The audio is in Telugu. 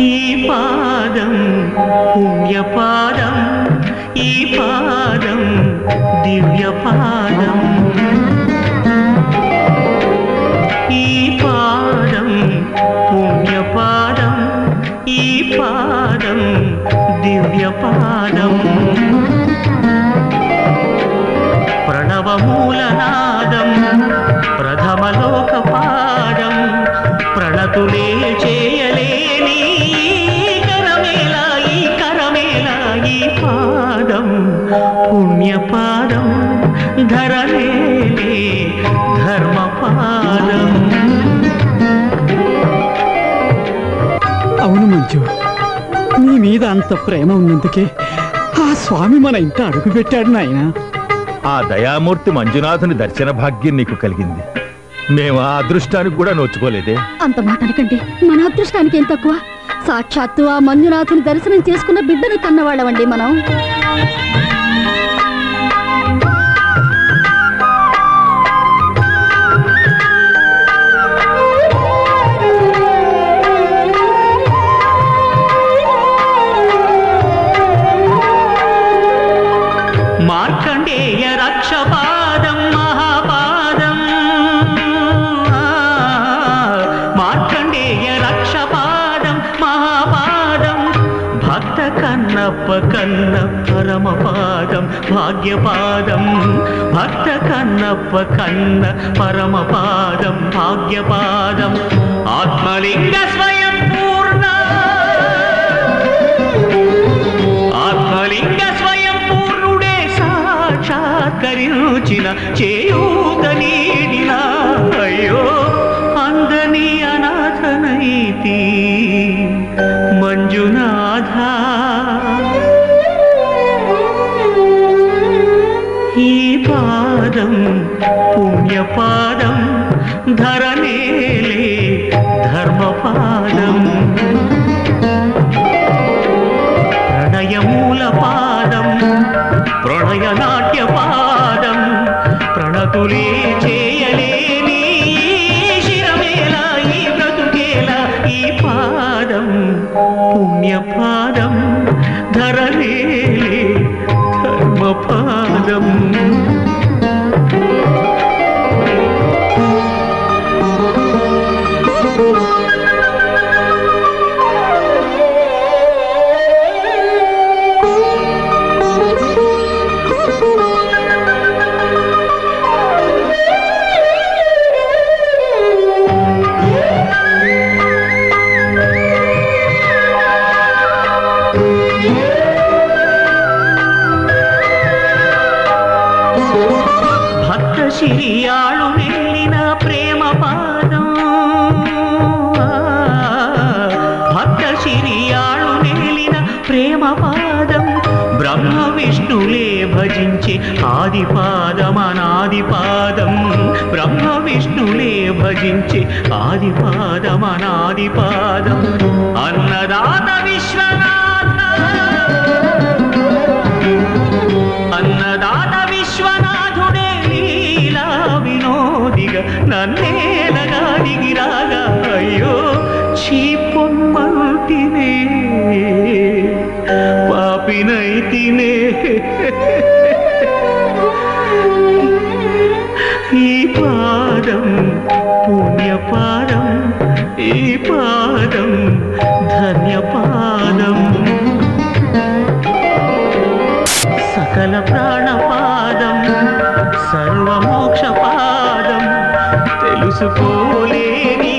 ఈ పాదం పుణ్యపాదం, ఈ పాదం దివ్యపాదం, ఈ పాదం పుణ్యపాదం, ఈ పాదం దివ్యపాదం. ప్రణవమూలనాదం ప్రథమలోకపాదం, ప్రణతులే చేయలేని కరమేలా, ఈ కరమేలా, ఈ పాదం పుణ్యపాదం, ధరలేలే ధర్మపాదం. అవును మంజు, నీ మీద అంత ప్రేమ ఉన్నందుకే ఆ స్వామి మన ఇంట అడుగు పెట్టాడు నాయన. ఆ దయామూర్తి మంజునాథుని దర్శన భాగ్యం నీకు కలిగింది. మేము ఆ అదృష్టానికి కూడా నోచుకోలేదే. అంత మాట అనకండి, మన అదృష్టానికి ఏం తక్కువ? సాక్షాత్తు ఆ మంజునాథుని దర్శనం చేసుకున్న బిడ్డని కన్నవాళ్ళమండి మనం. మార్కండేయ రక్షపాదం మహాపాదం, మార్కండేయ రక్షపాదం మహాపాదం, భక్త కన్నప్ప కన్న పరమపాదం భాగ్యపాదం, భక్త కన్నప్ప కన్న పరమపాదం భాగ్యపాదం. ఆత్మలింగ స్వయం పూర్ణ, ఆత్మలింగ స్వయం పూర్ణుడే సాక్షాత్కరించిన చేయూత నీడిన, అయ్యో అందని అనాథనైతి మంజునాథ. ఈ పాదం పుణ్యపాదం, ధరనేలే ధర్మపాదం. ప్రణయమూలపాదం ప్రణయనాట్యపాదం, ప్రణతులే చేయలేని శిరమేలా, ఈ బ్రతుకేలా, ఈ పాదం పుణ్యపాదం, ధరలేలే ధర్మపాదం. సిరియాళు వెళ్ళిన ప్రేమ పాదం, భక్త సిరియాళు వెళ్ళిన ప్రేమ పాదం, బ్రహ్మ విష్ణులే భజించే ఆదిపాదం అనాదిపాదం, బ్రహ్మ విష్ణులే భజించే ఆదిపాదం అనాదిపాదం. అన్నదాత విశ్వనాథ, అన్నదాత విశ్వనాథుడే లీలా వినోదిగా నన్నేలగా దిగిరాగా, అయ్యో చీపొమ్మంటినే పాపినైతినే. ఈ పాదం పుణ్యపాదం, ఈ పాదం ధన్యపాదం, సకల ప్రాణపాదం, సర్వమోక్షపాదం, తెలుసుకోలేని